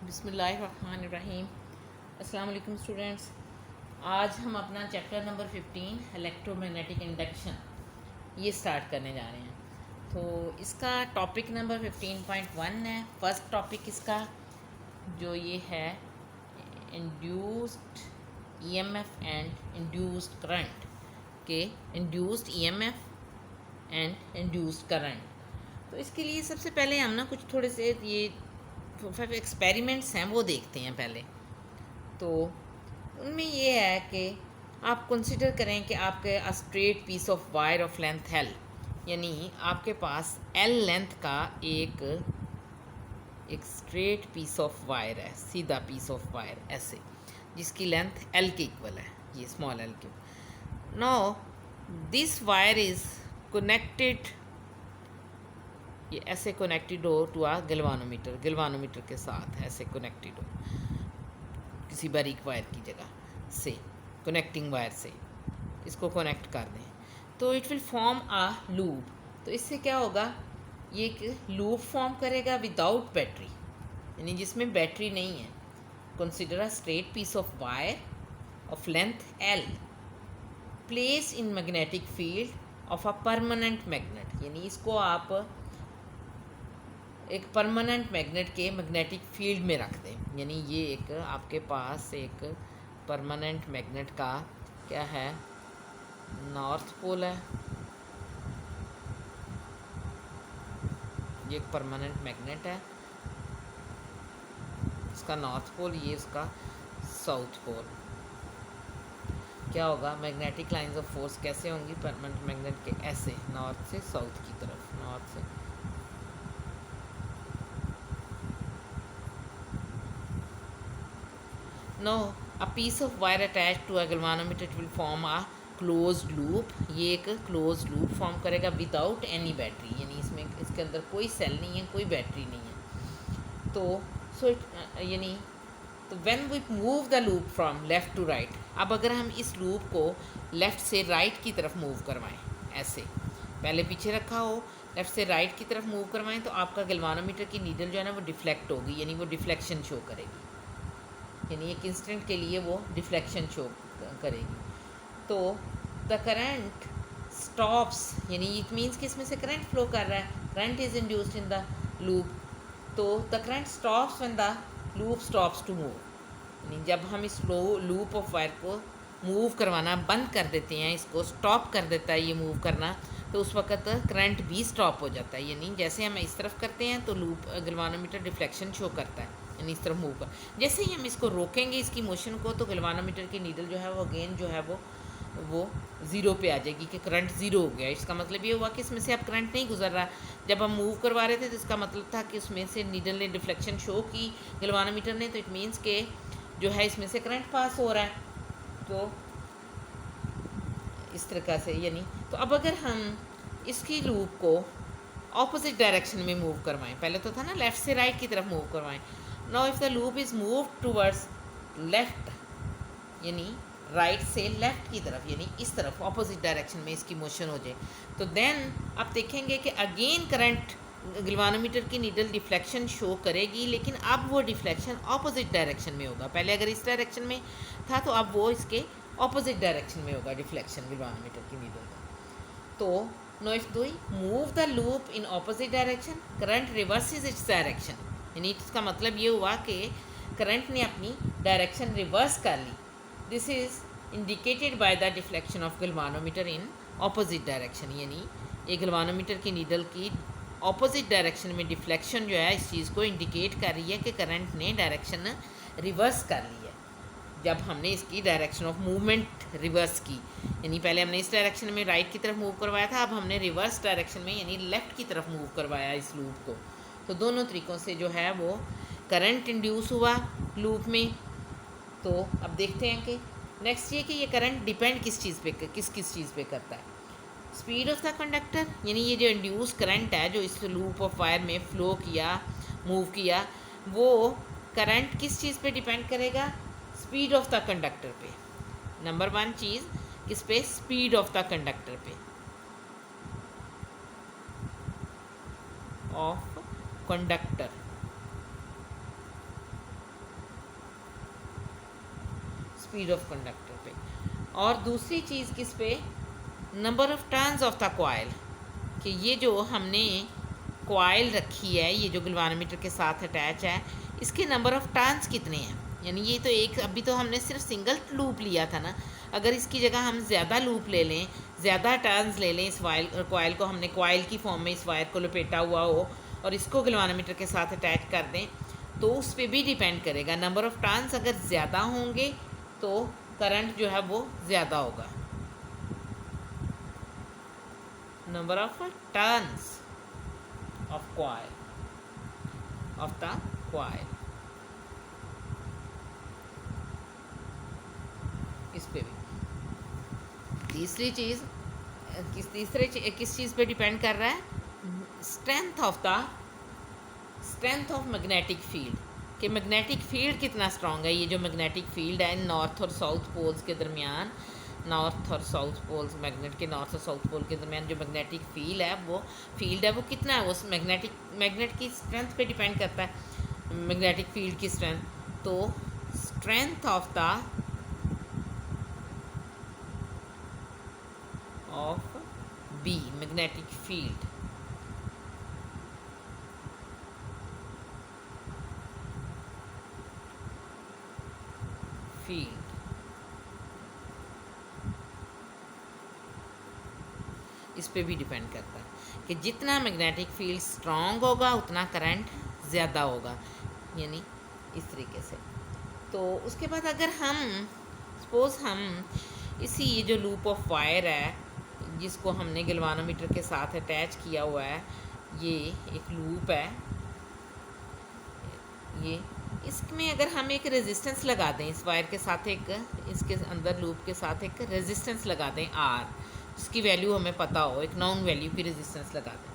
बिस्मिल्लाहिर्रहमानिर्रहीम। अस्सलाम वालेकुम स्टूडेंट्स। आज हम अपना चैप्टर नंबर 15 इलेक्ट्रोमैग्नेटिक इंडक्शन ये स्टार्ट करने जा रहे हैं। तो इसका टॉपिक नंबर 15.1 है। फर्स्ट टॉपिक इसका जो ये है induced EMF and induced current के induced EMF and induced current. तो इसके लिए सबसे पहले हम ना कुछ थोड़े से ये 5 एक्सपेरिमेंट्स हैं वो देखते हैं पहले। तो उनमें ये है कि आप कंसिडर करें कि आपके straight piece of wire of length L, यानी आपके पास एल लेंथ का एक स्ट्रेट पीस ऑफ वायर है, सीधा पीस ऑफ वायर ऐसे, जिसकी लेंथ एल के इक्वल है, ये स्मॉल एल के। Now this wire is connected, ये ऐसे कनेक्टेड हो टू आ गैल्वानोमीटर के साथ ऐसे कनेक्टेड हो किसी बारीक वायर की जगह से, कनेक्टिंग वायर से इसको कनेक्ट कर दें तो it will form a loop. तो इससे क्या होगा, ये एक लूप फॉर्म करेगा विदाउट बैटरी, यानी जिसमें बैटरी नहीं है। Consider a straight piece of wire of length L place in magnetic field of a permanent magnet, यानी इसको आप एक परमानेंट मैग्नेट के मैग्नेटिक फील्ड में रख दें। यानी ये एक आपके पास एक परमानेंट मैग्नेट का क्या है, नॉर्थ पोल है, ये एक परमानेंट मैग्नेट है, इसका नॉर्थ पोल, ये इसका साउथ पोल। क्या होगा, मैग्नेटिक लाइंस ऑफ फोर्स कैसे होंगी परमानेंट मैग्नेट के, ऐसे नॉर्थ से साउथ की तरफ, नॉर्थ से। Now a piece of wire attached to a galvanometer will form a closed loop। ये एक closed loop फॉर्म करेगा विदाउट एनी बैटरी, यानी इसमें इसके अंदर कोई सेल नहीं है, कोई बैटरी नहीं है। तो यानी तो when we move the loop from left to right, अब अगर हम इस लूप को लेफ़्ट से राइट की तरफ मूव करवाएं, ऐसे पहले पीछे रखा हो, लेफ़्ट से राइट की तरफ मूव करवाएं, तो आपका गैल्वानोमीटर की नीडल जो है ना वो डिफ्लेक्ट होगी, यानी वो डिफ्लेक्शन शो करेगी, यानी एक इंस्टेंट के लिए वो डिफ्लेक्शन शो करेगी। तो द करंट स्टॉप्स, यानी इट मीन्स कि इसमें से करंट फ्लो कर रहा है, current is induced in the loop. तो the current stops when the loop stops to move, यानी जब हम इस लूप ऑफ वायर को मूव करवाना बंद कर देते हैं, इसको स्टॉप कर देता है ये मूव करना, तो उस वक्त करंट भी स्टॉप हो जाता है। यानी जैसे हम इस तरफ करते हैं तो लूप गैल्वानोमीटर डिफ्लेक्शन शो करता है, यानी इस तरफ मूव कर। जैसे ही हम इसको रोकेंगे इसकी मोशन को, तो गैल्वानोमीटर की नीडल जो है वो अगेन जो है वो ज़ीरो पे आ जाएगी कि करंट ज़ीरो हो गया। इसका मतलब ये हुआ कि इसमें से अब करंट नहीं गुजर रहा। जब हम मूव करवा रहे थे तो इसका मतलब था कि उसमें से नीडल ने डिफ्लेक्शन शो की गैल्वानोमीटर ने, तो इट मीन्स के जो है इसमें से करंट पास हो रहा है। तो इस तरीक़ा से, यानी तो अब अगर हम इसकी लूप को ऑपोजिट डायरेक्शन में मूव करवाएं, पहले तो था ना लेफ़्ट से राइट की तरफ मूव करवाएं। Now if the loop is move towards left, यानी राइट से लेफ़्ट की तरफ, यानी इस तरफ ऑपोजिट डायरेक्शन में इसकी मोशन हो जाए, तो देन आप देखेंगे कि अगेन करंट गैल्वानोमीटर की नीडल डिफ्लेक्शन शो करेगी, लेकिन अब वो डिफ्लेक्शन ऑपोजिट डायरेक्शन में होगा। पहले अगर इस डायरेक्शन में था तो अब वो इसके ऑपोजिट डायरेक्शन में होगा डिफ्लेक्शन गैल्वानोमीटर की नीडल का। तो now if we move the loop in opposite direction, current reverses its direction, यानी इसका मतलब ये हुआ कि करंट ने अपनी डायरेक्शन रिवर्स कर ली। This is indicated by the deflection of galvanometer in opposite direction, यानी एक गैल्वानोमीटर की नीडल की ऑपोजिट डायरेक्शन में डिफ्लेक्शन जो है इस चीज़ को इंडिकेट कर रही है कि करंट ने डायरेक्शन रिवर्स कर ली है जब हमने इसकी डायरेक्शन ऑफ मूवमेंट रिवर्स की। यानी पहले हमने इस डायरेक्शन में राइट की तरफ मूव करवाया था, अब हमने रिवर्स डायरेक्शन में यानी लेफ़्ट की तरफ मूव करवाया इस लूप को। तो दोनों तरीक़ों से जो है वो करंट इंड्यूस हुआ लूप में। तो अब देखते हैं कि नेक्स्ट ये कि ये करंट डिपेंड किस चीज़ पे, किस चीज़ पे करता है। स्पीड ऑफ द कंडक्टर, यानी ये जो इंड्यूस करंट है जो इस लूप ऑफ वायर में फ़्लो किया, मूव किया, वो करंट किस चीज़ पे डिपेंड करेगा, स्पीड ऑफ द कंडक्टर पे। नंबर 1 चीज़ किस पे, स्पीड ऑफ द कंडक्टर पे, of conductor. Speed of conductor पे। और दूसरी चीज़ किस पे, number of turns of the coil, कि ये जो हमने कॉइल रखी है, ये जो गैल्वेनोमीटर के साथ अटैच है, इसके नंबर ऑफ टर्न्स कितने हैं। यानी ये तो एक, अभी तो हमने सिर्फ सिंगल लूप लिया था ना, अगर इसकी जगह हम ज़्यादा लूप ले लें, ज़्यादा टर्न्स ले लें, इस कॉइल को हमने कॉइल की फॉर्म में इस वायर को लपेटा हुआ हो और इसको गैल्वेनोमीटर के साथ अटैच कर दें, तो उस पर भी डिपेंड करेगा। नंबर ऑफ़ टर्न्स अगर ज़्यादा होंगे तो करंट जो है वो ज़्यादा होगा। Number of turns of coil, of the coil, इस पे भी। तीसरी चीज़ किस चीज़ पे डिपेंड कर रहा है, स्ट्रेंथ ऑफ मैग्नेटिक फील्ड, कि मैग्नेटिक फील्ड कितना स्ट्रॉन्ग है। ये जो मैग्नेटिक फील्ड है नॉर्थ और साउथ पोल्स के दरमियान, नॉर्थ और साउथ पोल्स, मैग्नेट के नॉर्थ और साउथ पोल के दरमियान जो मैग्नेटिक फील्ड है वो कितना है, वो मैग्नेट की स्ट्रेंथ पे डिपेंड करता है, मैग्नेटिक फील्ड की स्ट्रेंथ। तो strength of B, magnetic field, इस पे भी डिपेंड करता है कि जितना मैग्नेटिक फील्ड स्ट्रॉन्ग होगा उतना करंट ज़्यादा होगा, यानी इस तरीके से। तो उसके बाद अगर हम सपोज़ हम इसी ये जो लूप ऑफ वायर है जिसको हमने गैल्वेनोमीटर के साथ अटैच किया हुआ है, ये एक लूप है, ये इसमें अगर हम एक रेजिस्टेंस लगा दें, इस वायर के साथ एक, इसके अंदर लूप के साथ एक रेजिस्टेंस लगा दें आर, जिसकी वैल्यू हमें पता हो, एक नॉन वैल्यू की रेजिस्टेंस लगा दें,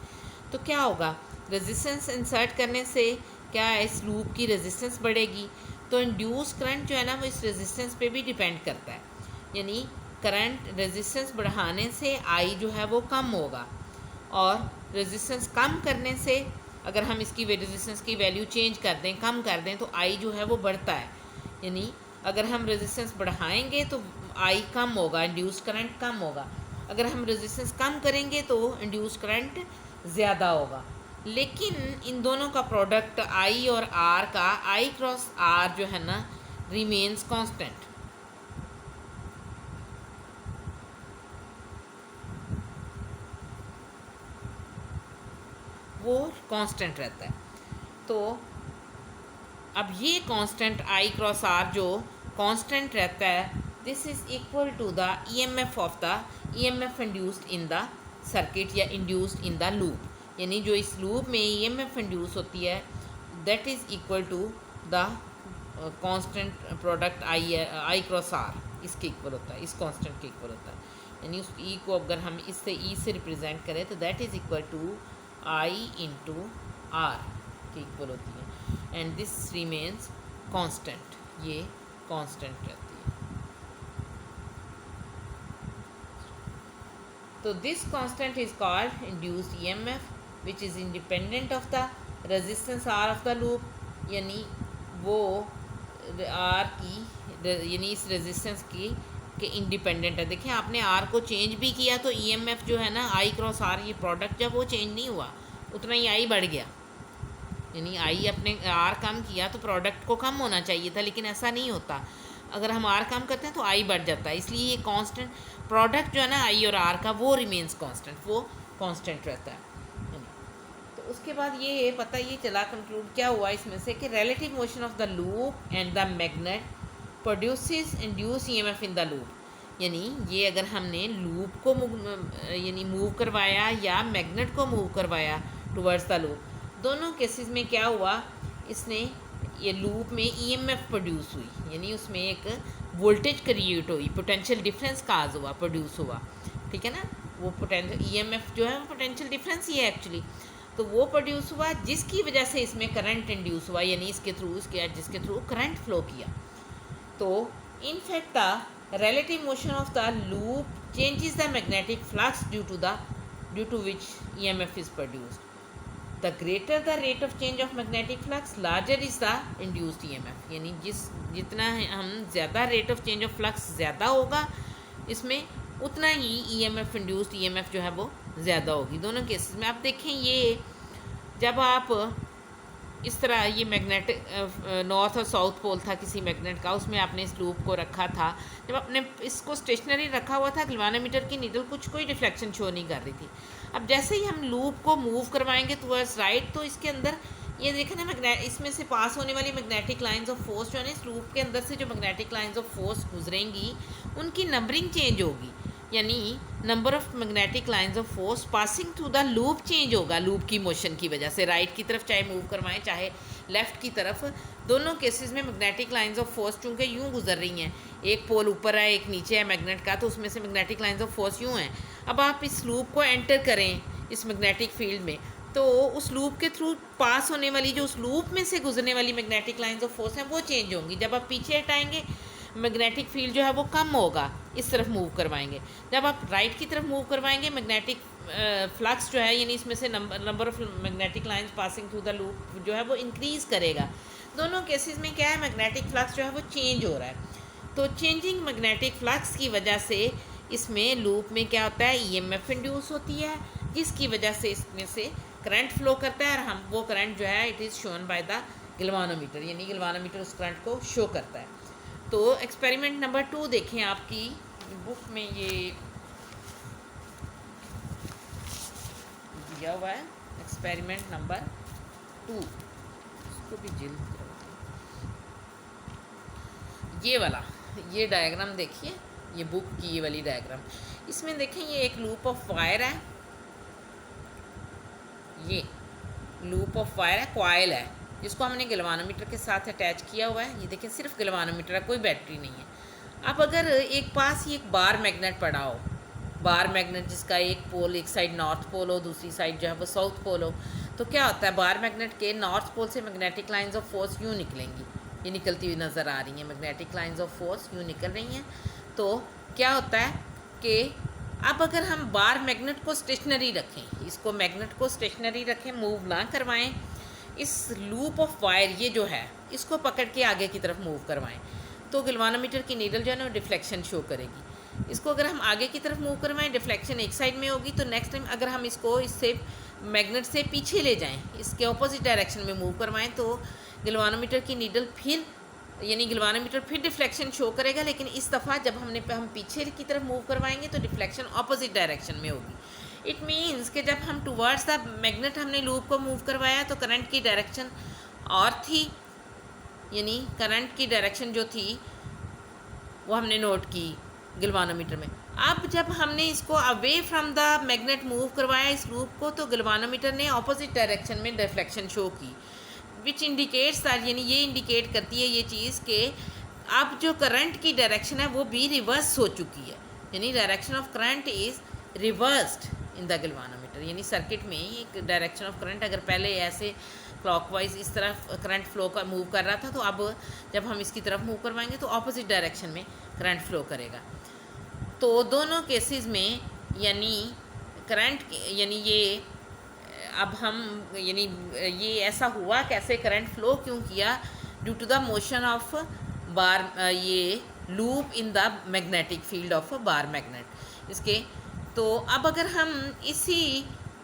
तो क्या होगा, रेजिस्टेंस इंसर्ट करने से क्या है, इस लूप की रेजिस्टेंस बढ़ेगी। तो इंड्यूस करंट जो है ना वो इस रेजिस्टेंस पे भी डिपेंड करता है, यानी करंट रेजिस्टेंस बढ़ाने से आई जो है वो कम होगा, और रेजिस्टेंस कम करने से अगर हम इसकी रेजिस्टेंस की वैल्यू चेंज कर दें, कम कर दें, तो आई जो है वो बढ़ता है। यानी अगर हम रेजिस्टेंस बढ़ाएंगे तो आई कम होगा, इंड्यूस करंट कम होगा। अगर हम रेजिस्टेंस कम करेंगे तो इंड्यूस करंट ज़्यादा होगा। लेकिन इन दोनों का प्रोडक्ट आई और आर का, आई क्रॉस आर जो है ना, रिमेन्स कांस्टेंट। वो कांस्टेंट रहता है। तो अब ये कांस्टेंट आई क्रॉस आर जो कांस्टेंट रहता है, this is equal to the EMF of the EMF induced in the circuit या इंड्यूस्ड इन द लूप, यानी जो इस लूप में ईएमएफ इंड्यूस होती है that is equal to the constant product I cross R, इसके इक्वल होता है, इस कांस्टेंट के इक्वल होता है। यानी उस ई को अगर हम इससे ई से रिप्रेजेंट करें तो that is equal to I into R के इक्वल होती है, एंड दिस रिमेन्स कांस्टेंट, ये कांस्टेंट रहती है। तो this constant is called induced EMF which is independent of the resistance R of the loop, यानी वो आर की, यानी इस रेजिस्टेंस की के इंडिपेंडेंट है। देखिए आपने आर को चेंज भी किया तो ईएमएफ जो है ना आई क्रॉस आर, ये प्रोडक्ट जब वो चेंज नहीं हुआ उतना ही आई बढ़ गया, यानी आई अपने आर कम किया तो प्रोडक्ट को कम होना चाहिए था, लेकिन ऐसा नहीं होता। अगर हम आर कम करते हैं तो आई बढ़ जाता है, इसलिए ये कांस्टेंट प्रोडक्ट जो है ना आई और आर का वो रिमेन्स कांस्टेंट, वो कांस्टेंट रहता है। तो उसके बाद ये पता ये चला कंक्लूड क्या हुआ इसमें से कि relative motion of the loop and the magnet produces induce EMF in the loop, यानी ये अगर हमने लूप को यानी मूव करवाया या मैग्नेट को मूव करवाया टुवर्ड्स द लूप, दोनों केसेस में क्या हुआ, इसने ये लूप में ईएमएफ प्रोड्यूस हुई, यानी उसमें एक वोल्टेज क्रिएट हुई, पोटेंशियल डिफरेंस काज हुआ, प्रोड्यूस हुआ, ठीक है ना। वो पोटेंशियल ईएमएफ जो है वो पोटेंशियल डिफरेंस ही है एक्चुअली, तो वो प्रोड्यूस हुआ जिसकी वजह से इसमें करंट इंड्यूस हुआ, यानी इसके थ्रू जिसके थ्रू करंट फ्लो किया। तो in fact the relative motion of the loop changes the magnetic flux due to which EMF is produced. The greater the rate of change of magnetic flux larger is the induced EMF, यानी जितना हम ज़्यादा rate of change of flux ज़्यादा होगा इसमें, उतना ही EMF induced EMF जो है वो ज़्यादा होगी। दोनों केसेस में आप देखें, ये जब आप इस तरह, ये मैग्नेटिक नॉर्थ और साउथ पोल था किसी मैग्नेट का, उसमें आपने इस लूप को रखा था, जब आपने इसको स्टेशनरी रखा हुआ था, गैल्वेनोमीटर की नीडल कोई रिफ्लेक्शन शो नहीं कर रही थी। अब जैसे ही हम लूप को मूव करवाएंगे टुवर्ड्स राइट, तो इसके अंदर ये देखें ना, इसमें से पास होने वाली मैग्नेटिक लाइंस ऑफ फोर्स जो है ना, इस लूप के अंदर से जो मैग्नेटिक लाइंस ऑफ फोर्स गुजरेंगी उनकी नंबरिंग चेंज होगी, यानी number of magnetic lines of force passing through the loop change होगा लूप की मोशन की वजह से। राइट की तरफ चाहे मूव करवाएं चाहे लेफ़्ट की तरफ, दोनों केसेस में मैग्नेटिक लाइंस ऑफ फोर्स चूँकि यूँ गुजर रही हैं, एक पोल ऊपर है एक नीचे है मैग्नेट का, तो उसमें से मैग्नेटिक लाइंस ऑफ फोर्स यूँ हैं। अब आप इस लूप को एंटर करें इस मैग्नेटिक फील्ड में, तो उस लूप के थ्रू पास होने वाली, जो उस लूप में से गुजरने वाली मैग्नेटिक लाइंस ऑफ फोर्स हैं वो चेंज होंगी। जब आप पीछे हटाएंगे मैग्नेटिक फील्ड जो है वो कम होगा, इस तरफ मूव करवाएंगे। जब आप राइट की तरफ मूव करवाएंगे, मैग्नेटिक फ्लक्स जो है, यानी इसमें से number of magnetic lines passing through the loop जो है वो इंक्रीज़ करेगा। दोनों केसेस में क्या है, मैग्नेटिक फ्लक्स जो है वो चेंज हो रहा है। तो चेंजिंग मैग्नेटिक फ्लक्स की वजह से इसमें लूप में क्या होता है, ईएमएफ इंड्यूस होती है, जिसकी वजह से इसमें से करंट फ्लो करता है, और हम वो करंट जो है it is shown by the galvanometer, यानी गैल्वेनोमीटर उस करंट को शो करता है। तो एक्सपेरिमेंट नंबर 2 देखें, आपकी बुक में ये दिया हुआ है, एक्सपेरिमेंट नंबर 2, इसको भी जिल्द ये वाला, ये डायग्राम देखिए, ये बुक की ये वाली डायग्राम, इसमें देखें ये एक लूप ऑफ वायर है, ये लूप ऑफ वायर है, कॉइल है, जिसको हमने गैल्वेनोमीटर के साथ अटैच किया हुआ है। ये देखें सिर्फ गैल्वेनोमीटर है, कोई बैटरी नहीं है। अब अगर एक पास ही एक बार मैग्नेट पड़ा हो, बार मैग्नेट जिसका एक पोल, एक साइड नॉर्थ पोल हो, दूसरी साइड जो है वो साउथ पोल हो, तो क्या होता है, बार मैग्नेट के नॉर्थ पोल से मैग्नेटिक लाइंस ऑफ फोर्स यूँ निकलेंगी, ये निकलती हुई नज़र आ रही हैं, मैग्नेटिक लाइंस ऑफ फोर्स यूँ निकल रही हैं। तो क्या होता है कि अब अगर हम बार मैग्नेट को स्टेशनरी रखें, इसको मैग्नेट को स्टेशनरी रखें, मूव ना करवाएं, इस लूप ऑफ वायर ये जो है इसको पकड़ के आगे की तरफ मूव करवाएं, तो गैल्वेनोमीटर की नीडल जो है ना डिफ्लेक्शन शो करेगी। इसको अगर हम आगे की तरफ मूव करवाएं, डिफ्लेक्शन एक साइड में होगी, तो नेक्स्ट टाइम अगर हम इसको इससे मैग्नेट से पीछे ले जाएं, इसके ऑपोजिट डायरेक्शन में मूव करवाएं, तो गैल्वेनोमीटर की नीडल फिर, यानी गैल्वेनोमीटर फिर डिफ्लेक्शन शो करेगा, लेकिन इस दफ़ा जब हम पीछे की तरफ मूव करवाएंगे तो डिफ्लेक्शन ऑपोजिट डायरेक्शन में होगी। इट मीन्स कि जब हम टुवर्ड्स द मैग्नेट हमने लूप को मूव करवाया तो करंट की डायरेक्शन और थी, यानी करंट की डायरेक्शन जो थी वो हमने नोट की गैल्वेनोमीटर में। अब जब हमने इसको away from the magnet move करवाया इस लूप को, तो गैल्वेनोमीटर ने ऑपोजिट डायरेक्शन में डिफ्लेक्शन शो की, विच इंडिकेट्स दैट, यानी ये इंडिकेट करती है ये चीज़ कि अब जो करंट की डायरेक्शन है वो भी रिवर्स हो चुकी है, यानी direction of current is reversed in the galvanometer, यानी सर्किट में एक डायरेक्शन ऑफ करंट अगर पहले ऐसे क्लॉकवाइज इस तरफ करंट फ्लो का मूव कर रहा था, तो अब जब हम इसकी तरफ मूव करवाएंगे तो ऑपोजिट डायरेक्शन में करंट फ्लो करेगा। तो दोनों केसेस में यानी करंट, यानी ये अब हम, यानी ये ऐसा हुआ कैसे, करंट फ्लो क्यों किया, due to the motion of bar, ये loop in the magnetic field of bar magnet इसके। तो अब अगर हम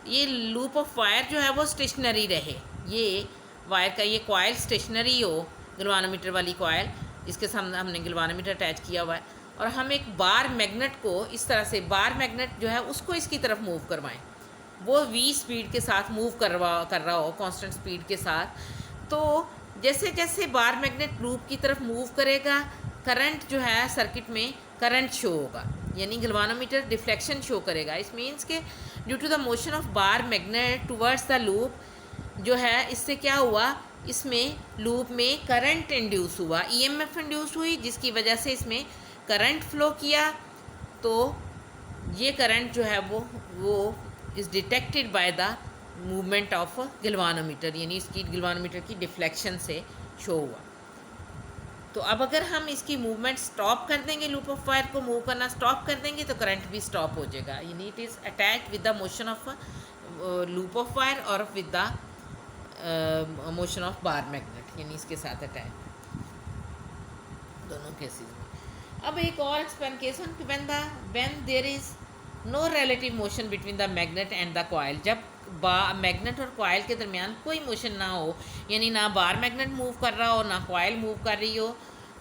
ये लूप ऑफ वायर जो है वो स्टेशनरी रहे, ये वायर का ये कॉइल स्टेशनरी हो, गैल्वेनोमीटर वाली कॉइल जिसके सामने हमने गैल्वेनोमीटर अटैच किया हुआ है, और हम एक बार मैग्नेट को इस तरह से, बार मैग्नेट जो है उसको इसकी तरफ मूव करवाएं, वो v स्पीड के साथ मूव कर रहा हो, कांस्टेंट स्पीड के साथ, तो जैसे जैसे बार मैग्नेट लूप की तरफ मूव करेगा, करंट जो है सर्किट में करंट शो होगा, यानी गैल्वेनोमीटर डिफ्लेक्शन शो करेगा। इस मीन्स के due to the motion of bar magnet towards the loop जो है, इससे क्या हुआ, इसमें लूप में करंट इंड्यूस हुआ, ईएमएफ इंड्यूस हुई, जिसकी वजह से इसमें करंट फ्लो किया। तो ये करंट जो है वो is detected by the movement of galvanometer, यानी इसकी गैल्वेनोमीटर की डिफ्लेक्शन से शो हुआ। तो अब अगर हम इसकी मूवमेंट स्टॉप कर देंगे, लूप ऑफ वायर को मूव करना स्टॉप कर देंगे, तो करंट भी स्टॉप हो जाएगा, यानी it is attach with the motion of loop of wire और with the motion of bar magnet, यानी इसके साथ अटैच, दोनों केसेस में। अब एक और explanation, when there is no relative motion between the magnet and the coil, जब मैग्नेट और कॉइल के दरमियान कोई मोशन ना हो, यानी ना बार मैग्नेट मूव कर रहा हो ना कॉइल मूव कर रही हो,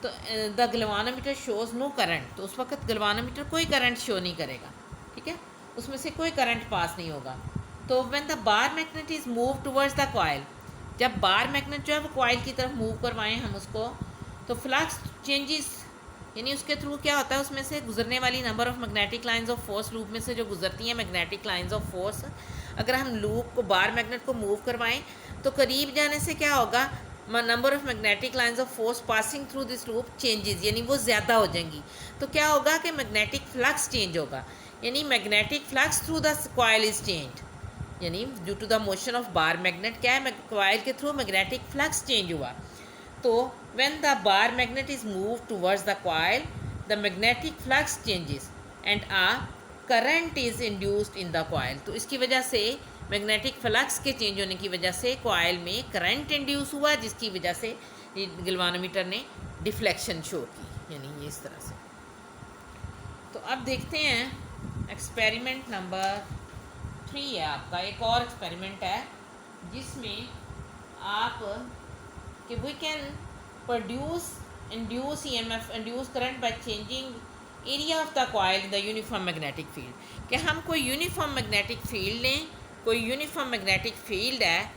तो the galvanometer shows no current, तो उस वक्त गलवानोमीटर कोई करंट शो नहीं करेगा, ठीक है, उसमें से कोई करंट पास नहीं होगा। तो when the bar magnet is move towards the coil, जब बार मैग्नेट जो है वो कॉइल की तरफ मूव करवाएं हम उसको, तो फ्लक्स चेंजेस, यानी उसके थ्रू क्या होता है, उसमें से गुजरने वाली number of magnetic lines of force, loop में से जो गुजरती हैं मैग्नेटिक लाइंस ऑफ फोर्स, अगर हम लूप को बार मैग्नेट को मूव करवाएं तो करीब जाने से क्या होगा, number of magnetic lines of force passing through this loop changes, यानी वो ज़्यादा हो जाएंगी। तो क्या होगा कि मैग्नेटिक फ्लक्स चेंज होगा, यानी magnetic flux through the coil is change, यानी due to the motion of bar magnet क्या है, कॉइल के थ्रू मैग्नेटिक फ्लक्स चेंज हुआ। तो when the bar magnet is moved towards the coil, the magnetic flux changes and a current is induced in the coil, तो इसकी वजह से magnetic flux के चेंज होने की वजह से कॉइल में करंट इंड्यूस हुआ, जिसकी वजह से गैल्वानोमीटर ने डिफ्लेक्शन शो की, यानी ये इस तरह से। तो अब देखते हैं एक्सपेरिमेंट नंबर 3 है आपका, एक और एक्सपेरिमेंट है जिसमें आप कि we can produce induce EMF induce current by changing area of the coil in the uniform magnetic field, कि हम कोई यूनिफॉर्म मैग्नेटिक फील्ड लें, कोई यूनिफॉर्म मैग्नेटिक फील्ड है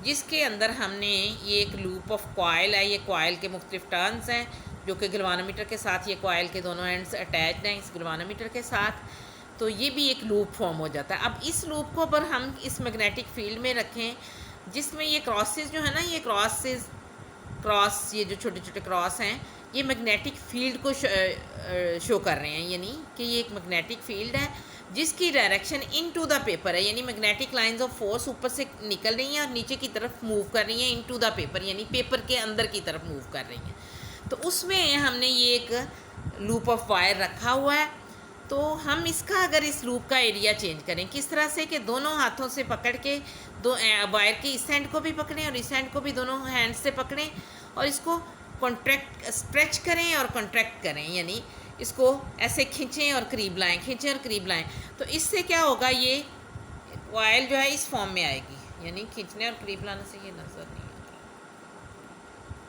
जिसके अंदर हमने ये एक लूप ऑफ कॉइल है, ये कॉइल के मुख्तलिफ टर्न्स हैं जो कि गैल्वानोमीटर के साथ, ये कॉइल के दोनों एंड्स अटैच्ड हैं इस गैल्वानोमीटर के साथ, तो ये भी एक लूप फॉर्म हो जाता है। अब इस लूप को अगर हम इस मैग्नेटिक फील्ड में रखें जिसमें ये क्रॉसेस जो है ना, ये क्रॉस ये जो छोटे छोटे क्रॉस हैं ये मैग्नेटिक फील्ड को शो कर रहे हैं, यानी कि ये एक मैग्नेटिक फील्ड है जिसकी डायरेक्शन इनटू द पेपर है, यानी मैग्नेटिक लाइंस ऑफ फोर्स ऊपर से निकल रही हैं और नीचे की तरफ मूव कर रही हैं इनटू द पेपर, यानी पेपर के अंदर की तरफ मूव कर रही हैं। तो उसमें हमने ये एक लूप ऑफ वायर रखा हुआ है, तो हम इसका अगर इस लूप का एरिया चेंज करें किस तरह से कि दोनों हाथों से पकड़ के दो वायर के इस एंड को भी पकड़ें और इस एंड को भी दोनों हैंड से पकड़ें और इसको कॉन्ट्रैक्ट स्ट्रेच करें और कॉन्ट्रैक्ट करें, यानी इसको ऐसे खींचें और करीब लाएं, खींचें और करीब लाएं। तो इससे क्या होगा, ये वायर जो है इस फॉर्म में आएगी, यानी खींचने और करीब लाने से ये नज़र नहीं आता,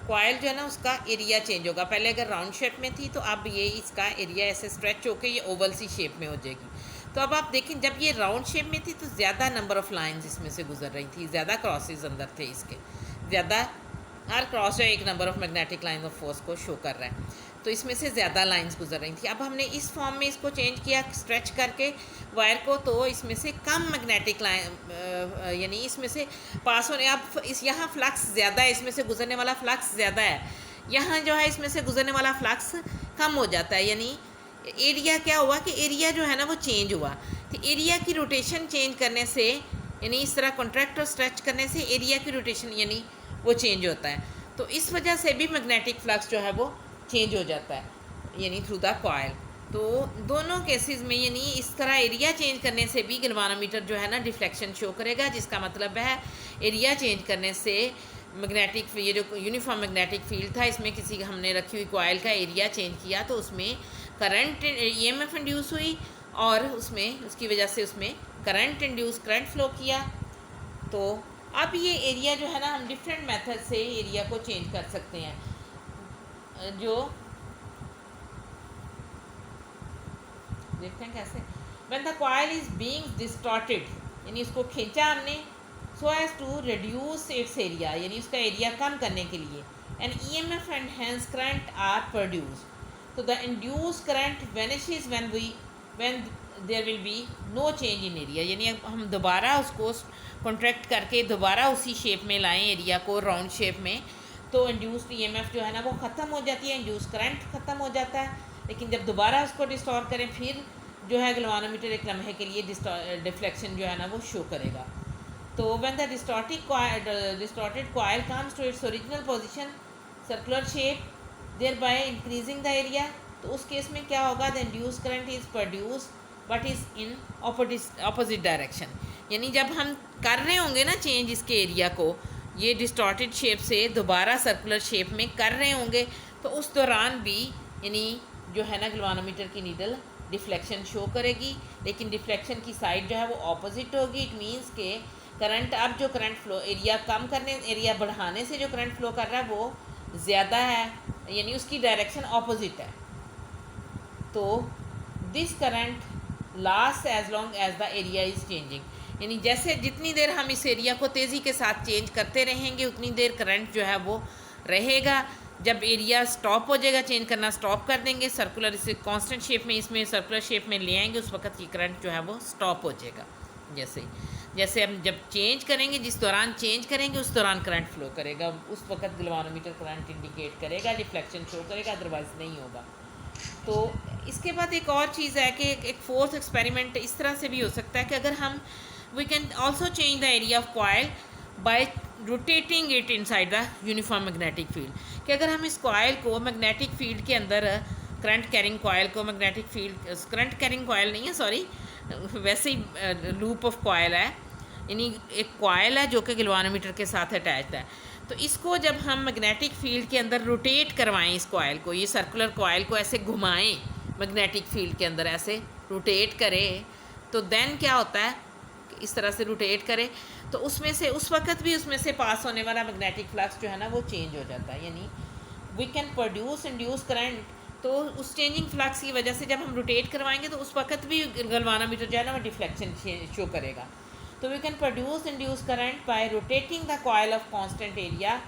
कॉइल जो है ना उसका एरिया चेंज होगा। पहले अगर राउंड शेप में थी तो अब ये इसका एरिया ऐसे स्ट्रेच होकर ये ओवल सी शेप में हो जाएगी। तो अब आप देखें जब ये राउंड शेप में थी तो ज़्यादा नंबर ऑफ़ लाइंस इसमें से गुजर रही थी, ज़्यादा क्रॉसेस अंदर थे इसके, ज़्यादा, हर क्रॉस जो एक number of magnetic line of force को शो कर रहा है, तो इसमें से ज़्यादा लाइंस गुजर रही थी। अब हमने इस फॉर्म में इसको चेंज किया स्ट्रेच करके वायर को, तो इसमें से कम मैग्नेटिक लाइन, यानी इसमें से पास होने, अब इस यहाँ फ्लक्स ज़्यादा है, इसमें से गुजरने वाला फ्लक्स ज़्यादा है, यहाँ जो है इसमें से गुजरने वाला फ्लक्स कम हो जाता है, यानी एरिया क्या हुआ कि एरिया जो है ना वो चेंज हुआ। तो एरिया की रोटेशन चेंज करने से, यानी इस तरह कॉन्ट्रैक्ट और स्ट्रेच करने से एरिया की रोटेशन यानी वो चेंज होता है, तो इस वजह से भी मैग्नेटिक फ्लक्स जो है वो चेंज हो जाता है, यानी थ्रू द कॉइल। तो दोनों केसेस में यानी इस तरह एरिया चेंज करने से भी गैल्वानोमीटर जो है ना डिफ्लेक्शन शो करेगा, जिसका मतलब है एरिया चेंज करने से मैग्नेटिक, ये जो यूनिफॉर्म मैग्नेटिक फील्ड था इसमें किसी हमने रखी हुई कॉइल का एरिया चेंज किया तो उसमें करंट EMF इंड्यूस हुई और उसमें उसकी वजह से उसमें करंट फ्लो किया। तो अब ये एरिया जो है ना हम डिफरेंट मेथड से एरिया को चेंज कर सकते हैं, जो देखते हैं कैसे। When the coil is being distorted, यानी इसको खींचा हमने so as to reduce its area, यानी उसका एरिया कम करने के लिए, and EMF and hence current are produced. So the induced current vanishes when there will be no change in area, यानी हम दोबारा उसको कॉन्ट्रैक्ट करके दोबारा उसी शेप में लाएं एरिया को राउंड शेप में, तो इंड्यूस्ड EMF जो है ना वो ख़त्म हो जाती है, इंड्यूस करंट ख़त्म हो जाता है। लेकिन जब दोबारा उसको डिस्टॉर करें फिर जो है गैल्वानोमीटर एक लम्हे के लिए डिफ्लेक्शन जो है ना वो शो करेगा। तो when the distorted coil comes to its original position circular shape thereby increasing the area, तो उस केस में क्या होगा, the induce current is produce but is in opposite direction. यानी जब हम कर रहे होंगे ना चेंज इसके एरिया को, ये डिस्टॉर्टेड शेप से दोबारा सर्कुलर शेप में कर रहे होंगे, तो उस दौरान भी यानी जो है ना गैल्वानोमीटर की नीडल डिफ्लेक्शन शो करेगी, लेकिन डिफ्लेक्शन की साइड जो है वो ऑपोजिट होगी। इट मीन्स के करंट, अब जो करंट फ्लो एरिया कम करने, एरिया बढ़ाने से जो करंट फ्लो कर रहा है वो ज़्यादा है, यानी उसकी डायरेक्शन ऑपोजिट है। तो this current last as long as the area is changing, यानी जैसे जितनी देर हम इस एरिया को तेज़ी के साथ चेंज करते रहेंगे उतनी देर करंट जो है वो रहेगा। जब एरिया स्टॉप हो जाएगा चेंज करना स्टॉप कर देंगे, सर्कुलर इसे कांस्टेंट शेप में, इसमें सर्कुलर शेप में ले आएंगे, उस वक्त ये करंट जो है वो स्टॉप हो जाएगा। जैसे हम जब चेंज करेंगे, जिस दौरान चेंज करेंगे उस दौरान करंट फ्लो करेगा, उस वक्त गैल्वानोमीटर करंट इंडिकेट करेगा, रिफ्लेक्शन शो करेगा, अदरवाइज नहीं होगा। तो इसके बाद एक और चीज़ है कि एक फोर्थ एक्सपेरिमेंट इस तरह से भी हो सकता है कि अगर हम we can also change the area of coil by rotating it inside the uniform magnetic field, कि अगर हम इस कॉइल को मैग्नेटिक फील्ड के अंदर, करंट कैरिंग कॉइल को magnetic field, current carrying coil नहीं है सॉरी, वैसे ही लूप ऑफ कॉइल है, यानी एक कॉइल है जो कि गैल्वानोमीटर के साथ अटैच्ड है। तो इसको जब हम मैग्नेटिक फील्ड के अंदर रोटेट करवाएं, इस कॉइल को, ये सर्कुलर कॉइल को ऐसे घुमाएं मैग्नेटिक फील्ड के अंदर, ऐसे रोटेट करें, तो देन क्या होता है, इस तरह से रोटेट करें तो उसमें से उस वक्त भी उसमें से पास होने वाला मैग्नेटिक फ्लक्स जो है ना वो चेंज हो जाता है, यानी we can produce induce current. तो उस चेंजिंग फ्लक्स की वजह से जब हम रोटेट करवाएंगे तो उस वक्त भी गैल्वानोमीटर जो है ना वो डिफ्लेक्शन शो करेगा। तो we can produce induce current by rotating the coil of constant area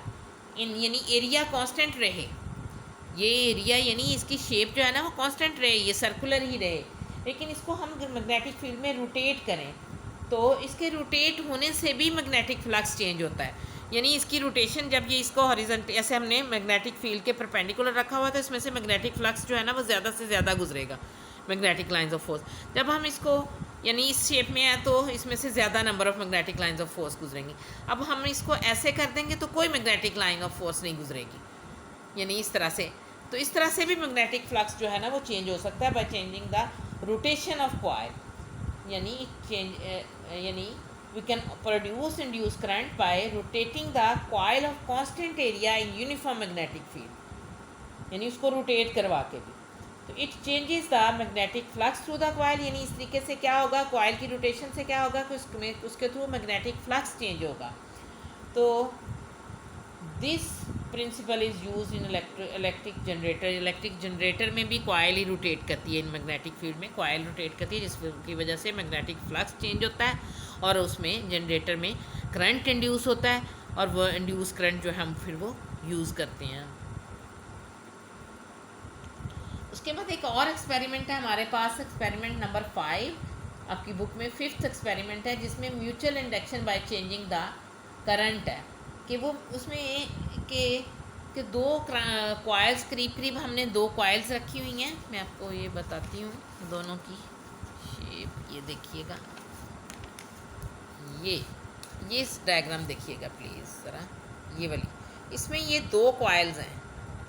in, यानी एरिया कांस्टेंट रहे, ये एरिया यानी इसकी शेप जो है ना वो कांस्टेंट रहे, ये सर्कुलर ही रहे, लेकिन इसको हम मैग्नेटिक फील्ड में रोटेट करें, तो इसके रोटेट होने से भी मैग्नेटिक फ्लक्स चेंज होता है। यानी इसकी रोटेशन, जब ये इसको हॉरिजॉन्टल ऐसे हमने मैग्नेटिक फील्ड के परपेंडिकुलर रखा हुआ तो इसमें से मैग्नेटिक फ्लक्स जो है ना वो ज़्यादा से ज़्यादा गुजरेगा, मैग्नेटिक लाइंस ऑफ फोर्स। जब हम इसको यानी इस शेप में है तो इसमें से ज़्यादा number of magnetic lines of force गुजरेंगी। अब हम इसको ऐसे कर देंगे तो कोई मैग्नेटिक लाइन ऑफ फोर्स नहीं गुजरेगी, यानी इस तरह से। तो इस तरह से भी मैग्नेटिक फ्लक्स जो है ना वो चेंज हो सकता है by changing the rotation of coil, यानी यानी we can produce induced current by rotating the coil of constant area in uniform magnetic field, यानी उसको रोटेट करवा के भी। तो it changes the magnetic flux through the coil, यानी इस तरीके से क्या होगा, कॉइल की रोटेशन से क्या होगा कि उसके थ्रू मैग्नेटिक फ्लक्स चेंज होगा। तो this principle is use in electric generator. Electric generator में भी कॉइल ही रोटेट करती है, इन मैग्नेटिक फील्ड में कॉइल रोटेट करती है, जिसकी वजह से मैग्नेटिक फ्लक्स चेंज होता है और उसमें जनरेटर में करंट इंड्यूस होता है, और वो इंड्यूस करंट जो हम फिर वो यूज़ करते हैं। उसके बाद एक और एक्सपेरिमेंट है हमारे पास, एक्सपेरिमेंट नंबर 5 आपकी बुक में, 5th एक्सपेरिमेंट है, जिसमें mutual induction by changing the current है, कि वो उसमें कि दो कॉइल्स, करीब करीब हमने 2 कॉइल्स रखी हुई हैं। मैं आपको ये बताती हूँ दोनों की शेप, ये देखिएगा, ये इस डायग्राम देखिएगा प्लीज़ ज़रा, ये वाली, इसमें ये 2 कॉइल्स हैं।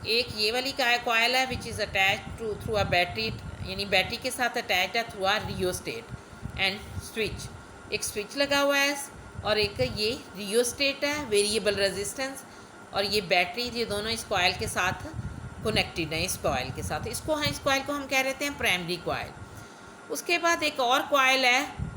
एक ये वाली का कॉइल है which is attach through a battery, यानी बैटरी के साथ अटैच है through a rheostat and switch, एक स्विच लगा हुआ है, और एक ये रियोस्टेट है, वेरिएबल रेजिस्टेंस, और ये बैटरी, ये दोनों इस कॉइल के साथ कनेक्टेड है, इस कॉइल के साथ। इस कॉइल को हम कह रहे हैं प्राइमरी कॉइल। उसके बाद एक और कॉइल है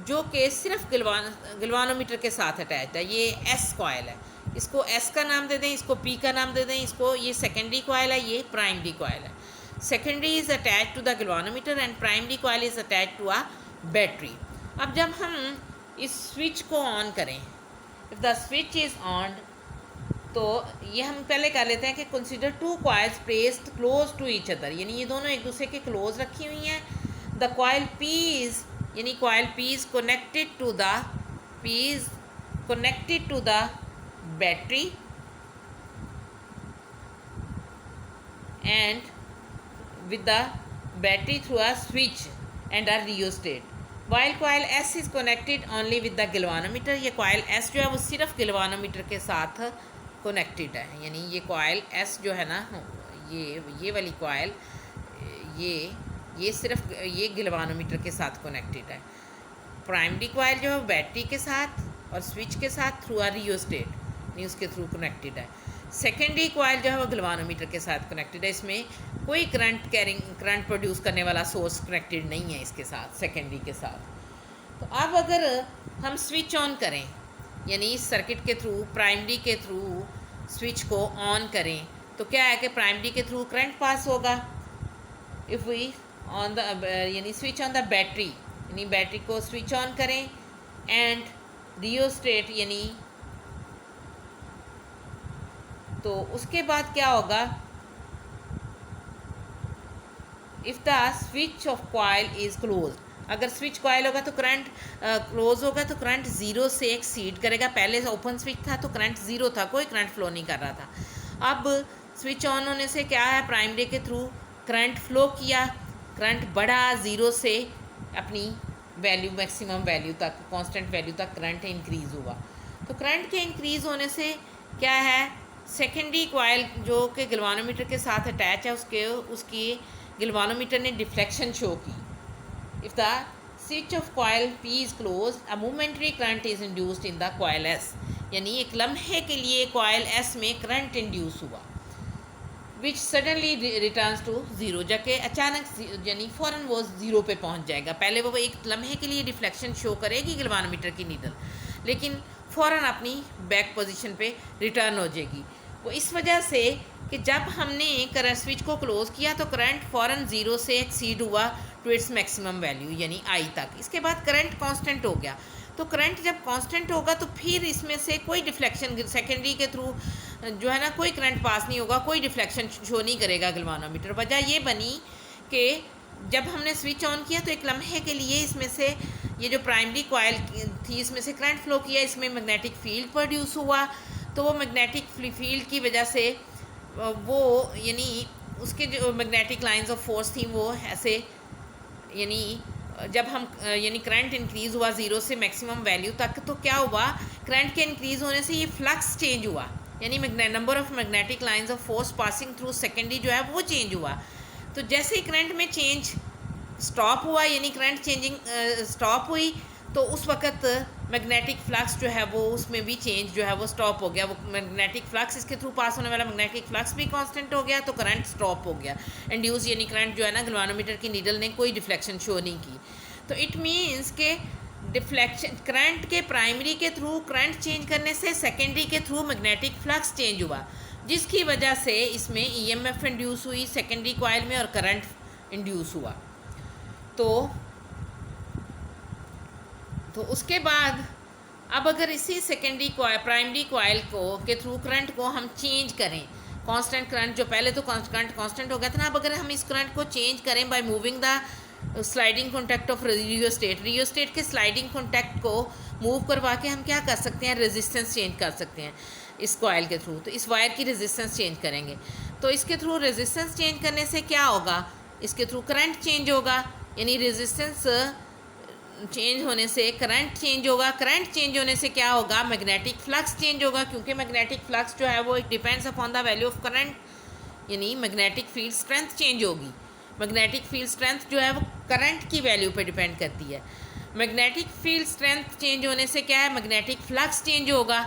जो कि सिर्फ गैल्वानोमीटर के साथ अटैच्ड है, ये एस कॉइल है, इसको एस का नाम दे दें, इसको पी का नाम दे दें, इसको, ये सेकेंडरी कॉइल है, ये प्राइमरी कॉइल है। Secondary is attach to the galvanometer and primary coil is attach to a battery. अब जब हम इस स्विच को ऑन करें, if the switch is on, तो ये हम पहले कर लेते हैं कि consider 2 coils placed close to each other, यानी ये दोनों एक दूसरे के क्लोज रखी हुई हैं। द कॉइल पी इज़, यानी coil P is connected to the battery and with the battery through a switch and a rheostat, while coil S is connected only with the galvanometer। ये coil S जो है वो सिर्फ galvanometer के साथ connected है, यानी ये coil S जो है ना, ये वाली coil, ये ये सिर्फ ये गैल्वानोमीटर के साथ कनेक्टेड है। प्राइमरी कॉइल जो है बैटरी के साथ और स्विच के साथ थ्रू रियोस्टेट यानी उसके थ्रू कनेक्टेड है। सेकेंडरी कॉइल जो है वो गैल्वानोमीटर के साथ कनेक्टेड है। इसमें कोई करंट प्रोड्यूस करने वाला सोर्स कनेक्टेड नहीं है इसके साथ, सेकेंडरी के साथ। तो अब अगर हम स्विच ऑन करें यानी इस सर्किट के थ्रू प्राइमरी के थ्रू स्विच को ऑन करें तो क्या है कि प्राइमरी के थ्रू करंट पास होगा। इफ़ वी ऑन द यानी स्विच ऑन द बैटरी यानी बैटरी को स्विच ऑन करें एंड रियोस्टेट यानी, तो उसके बाद क्या होगा, if the switch off coil is close, अगर स्विच कॉइल होगा तो करंट क्लोज होगा तो करंट ज़ीरो से एक्सीड करेगा। पहले ओपन स्विच था तो करंट ज़ीरो था, कोई करंट फ्लो नहीं कर रहा था। अब स्विच ऑन होने से क्या है, प्राइमरी के थ्रू करंट फ्लो किया, करंट बढ़ा ज़ीरो से अपनी वैल्यू मैक्सिमम वैल्यू तक, कांस्टेंट वैल्यू तक करंट इंक्रीज़ हुआ। तो करंट के इंक्रीज़ होने से क्या है, सेकेंडरी कॉइल जो कि गैल्वानोमीटर के साथ अटैच है उसकी गैल्वानोमीटर ने डिफ्लेक्शन शो की। If the switch off coil P is close a momentary current is induced in the coil S, यानी एक लम्हे के लिए कॉइल S में करंट इंड्यूस हुआ, विच सडनली रिटर्न्स टू ज़ीरो, जाके अचानक यानी फ़ौरन वो ज़ीरो पे पहुंच जाएगा। पहले वो एक लम्हे के लिए डिफ्लेक्शन शो करेगी गैल्वानोमीटर की नीडल, लेकिन फ़ौरन अपनी बैक पोजीशन पे रिटर्न हो जाएगी। वो इस वजह से कि जब हमने करंट स्विच को क्लोज़ किया तो करंट फ़ौरन ज़ीरो से एक्सीड हुआ टू इट्स मैक्सिमम वैल्यू यानी आई तक। इसके बाद करंट कांस्टेंट हो गया। तो करंट जब कांस्टेंट होगा तो फिर इसमें से कोई डिफ्लेक्शन सेकेंडरी के थ्रू जो है ना कोई करंट पास नहीं होगा, कोई डिफ्लेक्शन शो नहीं करेगा गैल्वानोमीटर। वजह ये बनी कि जब हमने स्विच ऑन किया तो एक लम्हे के लिए इसमें से ये जो प्राइमरी कॉइल थी इसमें से करंट फ्लो किया, इसमें मैग्नेटिक फील्ड प्रोड्यूस हुआ। तो वो मैग्नेटिक फील्ड की वजह से वो यानी उसके जो मैग्नेटिक लाइंस ऑफ फोर्स थी वो ऐसे यानी जब हम यानी करंट इंक्रीज़ हुआ ज़ीरो से मैक्सिमम वैल्यू तक, तो क्या हुआ, करंट के इंक्रीज़ होने से ये फ्लक्स चेंज हुआ, यानी number of magnetic lines of force passing through secondary जो है वो चेंज हुआ। तो जैसे ही करंट में चेंज स्टॉप हुआ यानी करंट चेंजिंग स्टॉप हुई तो उस वक़्त मैग्नेटिक फ्लक्स जो है वो उसमें भी चेंज जो है वो स्टॉप हो गया। वो मैग्नेटिक फ्लक्स इसके थ्रू पास होने वाला मैग्नेटिक फ्लक्स भी कांस्टेंट हो गया तो करंट स्टॉप हो गया। इंड्यूस यानी करंट जो है ना गैल्वानोमीटर की नीडल ने कोई डिफ्लेक्शन शो नहीं की। तो इट मीन्स के डिफ्लेक्शन करंट के प्राइमरी के थ्रू करंट चेंज करने से सेकेंडरी के थ्रू मैग्नेटिक फ्लक्स चेंज हुआ, जिसकी वजह से इसमें EMF इंड्यूस हुई सेकेंडरी कॉइल में और करंट इंड्यूस हुआ। तो उसके बाद अब अगर इसी सेकेंडरी कॉइल प्राइमरी कॉइल को के थ्रू करंट को हम चेंज करें, कांस्टेंट करंट जो पहले तो करंट कांस्टेंट हो गया था ना, अब अगर हम इस करंट को चेंज करें by moving the sliding contact of rheostat के स्लाइडिंग कॉन्टैक्ट को मूव करवा के हम क्या कर सकते हैं, रेजिस्टेंस चेंज कर सकते हैं इस कॉइल के थ्रू। तो इस वायर की रेजिस्टेंस चेंज करेंगे, तो इसके थ्रू रेजिस्टेंस चेंज करने से क्या होगा, इसके थ्रू करंट चेंज होगा, यानी रेजिस्टेंस चेंज होने से करंट चेंज होगा। करंट चेंज होने से क्या होगा, मैग्नेटिक फ्लक्स चेंज होगा, क्योंकि मैग्नेटिक फ्लक्स जो है वो it depends upon the value of current, यानी मैग्नेटिक फील्ड स्ट्रेंथ चेंज होगी। मैग्नेटिक फील्ड स्ट्रेंथ जो है वो करंट की वैल्यू पे डिपेंड करती है। मैग्नेटिक फील्ड स्ट्रेंथ चेंज होने से क्या है, मैग्नेटिक फ्लक्स चेंज होगा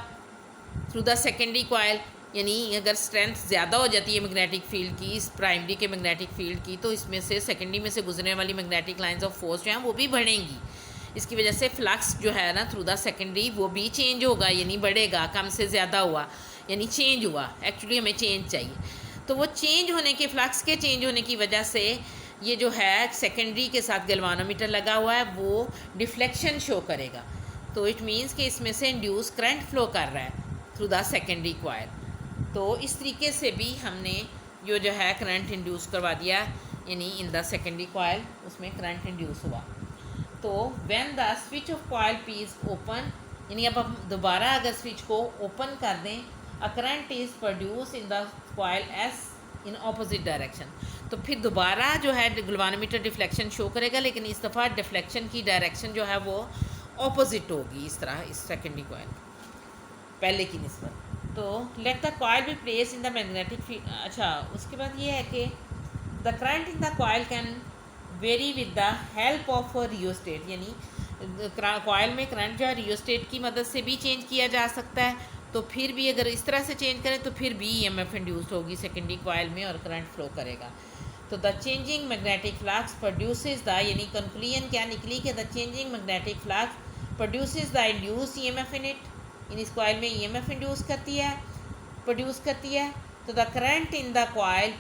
थ्रू द सेकेंडरी कॉइल, यानी अगर स्ट्रेंथ ज़्यादा हो जाती है मैग्नेटिक फील्ड की, इस प्राइमरी के मैग्नेटिक फील्ड की, तो इसमें से सेकेंडरी में से गुजरने वाली मैग्नेटिक लाइंस ऑफ फोर्स जो हैं वो भी बढ़ेंगी। इसकी वजह से फ्लक्स जो है ना थ्रू द सेकेंडरी वो भी चेंज होगा, यानी बढ़ेगा, कम से ज़्यादा हुआ यानी चेंज हुआ। एक्चुअली हमें चेंज चाहिए, तो वो चेंज होने के फ्लक्स के चेंज होने की वजह से ये जो है सेकेंडरी के साथ गैल्वानोमीटर लगा हुआ है वो डिफ्लेक्शन शो करेगा। तो इट मीन्स कि इसमें से इंड्यूस करंट फ्लो कर रहा है थ्रू द सेकेंडरी कॉइल। तो इस तरीके से भी हमने जो है करंट इंड्यूस करवा दिया, यानी इन द सेकेंडरी कॉइल उसमें करंट इंड्यूस हुआ। तो when the switch off coil P is open, यानी अब हम दोबारा अगर स्विच को ओपन कर दें, a current is produce in the coil S in opposite direction. तो फिर दोबारा जो है गैल्वानोमीटर डिफ्लेक्शन शो करेगा, लेकिन इस दफ़ा डिफ्लेक्शन की डायरेक्शन जो है वो ऑपोजिट होगी, इस तरह इस सेकेंडरी कॉइल पहले की निस्बत। तो let the coil be place in the magnetic field. अच्छा, उसके बाद ये है कि the current in the coil can vary with the help of rheostat, यानी कॉयल में करंट जो है रियोस्टेट की मदद से भी चेंज किया जा सकता है। तो फिर भी अगर इस तरह से चेंज करें तो फिर भी ईएमएफ इंड्यूस्ड होगी सेकेंडरी कॉयल में और करंट फ्लो करेगा। तो the changing magnetic flux produces the, यानी कंक्लूजन क्या निकली कि the changing magnetic flux produces the induced EMF in it, in इस कॉयल में ईएमएफ प्रोड्यूस करती है। तो the current in the coil,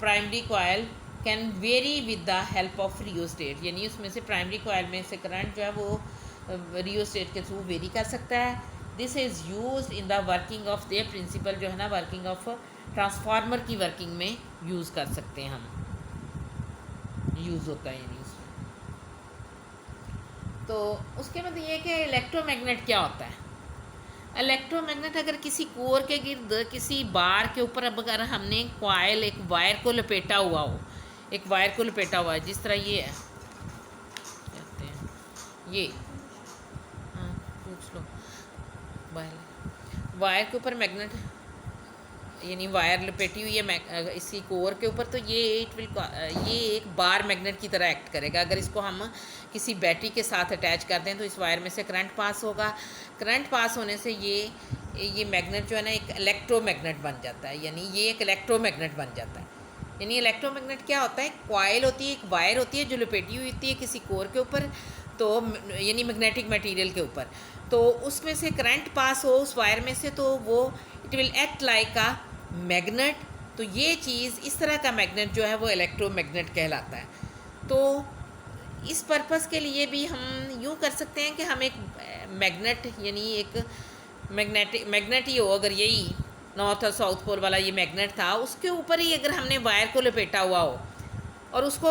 primary coil can vary with the help of rheostat, यानी उसमें से प्राइमरी कॉयल में से करंट जो है वो रियोस्टेट के थ्रू वेरी कर सकता है। This is use in the working of their principle, जो है ना वर्किंग ऑफ ट्रांसफार्मर की वर्किंग में यूज़ कर सकते हैं हम, यूज़ होता है यानी उसमें। तो उसके बाद ये कि इलेक्ट्रोमैग्नेट क्या होता है। इलेक्ट्रोमैग्नेट अगर किसी कोर के गिर्द किसी बार के ऊपर, अब अगर हमने कॉयल एक वायर को लपेटा हुआ हो, एक वायर को लपेटा हुआ है जिस तरह ये है, कहते हैं ये, हाँ पूछ लो, वायर के ऊपर मैग्नेट, यानी वायर लपेटी हुई है इसी कोर के ऊपर, तो ये ये एक बार मैग्नेट की तरह एक्ट करेगा। अगर इसको हम किसी बैटरी के साथ अटैच कर दें तो इस वायर में से करंट पास होगा। करंट पास होने से ये मैग्नेट जो है ना एक इलेक्ट्रोमैग्नेट बन जाता है, यानी ये एक इलेक्ट्रोमैग्नेट बन जाता है। यानी इलेक्ट्रोमैग्नेट क्या होता है, कॉयल होती है, एक वायर होती है जो लपेटी हुई होती है किसी कोर के ऊपर, तो यानी मैग्नेटिक मटेरियल के ऊपर, तो उसमें से करंट पास हो उस वायर में से, तो वो it will act like a magnet. तो ये चीज़, इस तरह का मैग्नेट जो है वो इलेक्ट्रोमैग्नेट कहलाता है। तो इस पर्पस के लिए भी हम यूँ कर सकते हैं कि हम एक मैग्नेट, यानी एक मैग्नेट ही हो, अगर यही नॉर्थ और साउथ पोल वाला ये मैग्नेट था, उसके ऊपर ही अगर हमने वायर को लपेटा हुआ हो और उसको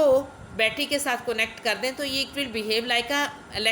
बैटरी के साथ कनेक्ट कर दें तो ये it will behave like a